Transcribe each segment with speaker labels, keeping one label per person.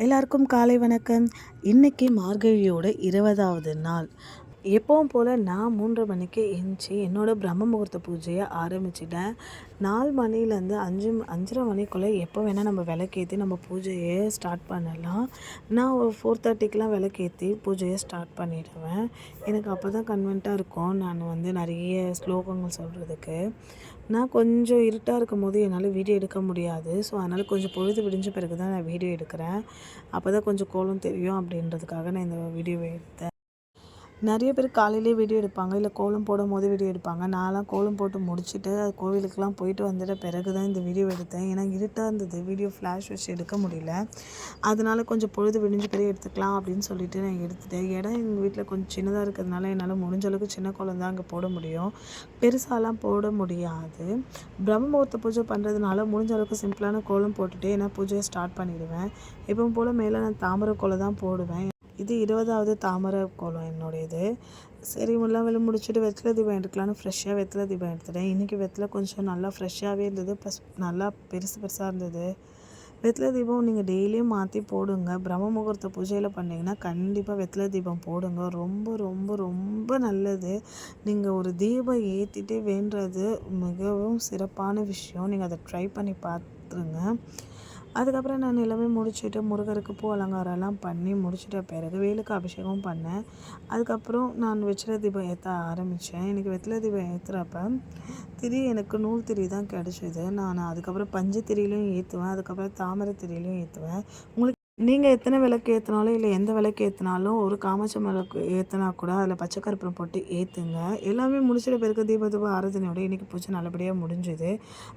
Speaker 1: எல்லாருக்கும் காலை வணக்கம். இன்னைக்கு மார்கழியோட 20வது நாள். எப்பவும் போல் நான் 3:30 மணிக்கு எந்திச்சி என்னோடய பிரம்ம முகூர்த்த பூஜையை ஆரம்பிச்சிட்டேன். 4 மணிலேருந்து 5:30 மணிக்குள்ளே எப்போ வேணால் நம்ம விளக்கேற்றி நம்ம பூஜையை ஸ்டார்ட் பண்ணலாம். நான் ஒரு 4:30க்கெலாம் விளக்கேற்றி பூஜையை ஸ்டார்ட் பண்ணிடுவேன். எனக்கு அப்போ தான் கன்வென்ட்டாக இருக்கும் நான் நிறைய ஸ்லோகங்கள் சொல்கிறதுக்கு. நான் கொஞ்சம் இருட்டாக இருக்கும்போது என்னால் வீடியோ எடுக்க முடியாது. ஸோ அதனால் கொஞ்சம் பொழுது விடிஞ்ச பிறகு தான் நான் வீடியோ எடுக்கிறேன். அப்போ தான் கொஞ்சம் கோலம் தெரியும் அப்படின்றதுக்காக நான் இந்த வீடியோவை எடுத்தேன். நிறைய பேர் காலையிலேயே வீடியோ எடுப்பாங்க, இல்லை கோலம் போடும்போது வீடியோ எடுப்பாங்க. நான்லாம் கோலம் போட்டு முடிச்சுட்டு அது கோவிலுக்கெலாம் போயிட்டு வந்துட்ட பிறகு தான் இந்த வீடியோ எடுத்தேன். ஏன்னா இருட்டாக இருந்தது, வீடியோ ஃப்ளாஷ் வச்சு எடுக்க முடியல. அதனால் கொஞ்சம் பொழுது விடிஞ்ச பிறகு எடுத்துக்கலாம் அப்படின்னு சொல்லிட்டு நான் எடுத்துட்டேன். இடம் எங்கள் வீட்டில் கொஞ்சம் சின்னதாக இருக்கிறதுனால என்னால் முடிஞ்ச அளவுக்கு சின்ன கோலம் தான் அங்கே போட முடியும், பெருசாலாம் போட முடியாது. பிரம்ம முகூர்த்த பூஜை பண்ணுறதுனால முடிஞ்ச அளவுக்கு சிம்பிளான கோலம் போட்டுட்டு நான் பூஜையை ஸ்டார்ட் பண்ணிவிடுவேன். எப்பவும் போல் மேலே நான் தாமரை கோலம் தான் போடுவேன். இது 20வது தாமரை கோலம் என்னுடையது. சரி எல்லாம் வேலை முடிச்சுட்டு வெத்தலை தீபம் எடுக்கலான்னு ஃப்ரெஷ்ஷாக வெத்தலை தீபம் எடுத்துட்டேன். இன்றைக்கி வெத்தலை கொஞ்சம் நல்லா ஃப்ரெஷ்ஷாகவே இருந்தது, ப்ளஸ் நல்லா பெருசாக இருந்தது. வெத்தலை தீபம் நீங்கள் டெய்லியும் மாற்றி போடுங்க. பிரம்ம முகூர்த்த பூஜையில் பண்ணிங்கன்னா கண்டிப்பாக வெத்தலை தீபம் போடுங்க. ரொம்ப ரொம்ப ரொம்ப நல்லது. நீங்கள் ஒரு தீபம் ஏற்றிட்டே வேண்டுறது மிகவும் சிறப்பான விஷயம். நீங்கள் அதை ட்ரை பண்ணி பார்த்துருங்க. அதுக்கப்புறம் நான் எல்லாமே முடிச்சுட்டு முருகருக்கு பூ அலங்காரம்லாம் பண்ணி முடிச்சிட்ட பிறகு வேலுக்கு அபிஷேகம் பண்ணேன். அதுக்கப்புறம் நான் வெற்றிலை தீபம் ஏற்ற ஆரம்பித்தேன். எனக்கு வெற்றிலை தீபம் ஏற்றுறப்ப திரி எனக்கு நூல் திரி தான் கிடச்சிது. நான் அதுக்கப்புறம் பஞ்சு திரியிலையும் ஏற்றுவேன், அதுக்கப்புறம் தாமரை திரியிலையும் ஏற்றுவேன். உங்களுக்கு நீங்கள் எத்தனை விளக்கு ஏற்றினாலும் இல்லை எந்த விளக்கு ஏற்றினாலும் ஒரு காமாட்சி விளக்கு ஏற்றினா கூட அதில் பச்சை கற்பூரம் போட்டு ஏற்றுங்க. எல்லாமே முடிச்சிட்ட பிறகு தீப ஆராதனையோட இன்றைக்கி பூஜை நல்லபடியாக முடிஞ்சுது.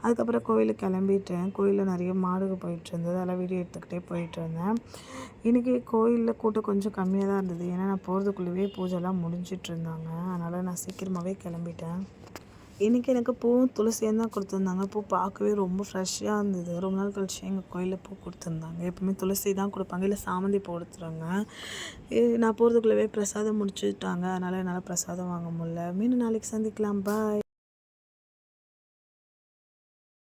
Speaker 1: அதுக்கப்புறம் கோயிலுக்கு கிளம்பிட்டேன். கோயிலில் நிறைய மாடுகள் போயிட்டு இருந்தது, அதெல்லாம் வீடியோ எடுத்துக்கிட்டே போயிட்டு இருந்தேன். இன்றைக்கி கோயிலில் கூட்டம் கொஞ்சம் கம்மியாக தான் இருந்தது, ஏன்னா நான் போகிறதுக்குள்ளேயே பூஜைலாம் முடிஞ்சிட்டு இருந்தாங்க. அதனால் நான் சீக்கிரமாகவே கிளம்பிட்டேன். இன்றைக்கி எனக்கு பூவும் துளசியும் தான் கொடுத்துருந்தாங்க. பூ பார்க்கவே ரொம்ப ஃப்ரெஷ்ஷாக இருந்தது. ரொம்ப நாள் கழிச்சு எங்கள் கோயிலில் பூ கொடுத்துருந்தாங்க. எப்பவுமே துளசி தான் கொடுப்பாங்க, இல்லை சாமந்தி பூ கொடுத்துருவாங்க. நான் போகிறதுக்குள்ளவே பிரசாதம் முடிச்சுட்டாங்க, அதனால் என்னால் பிரசாதம் வாங்க முடியல. மீண்டும் நாளைக்கு சந்திக்கலாம். பாய்.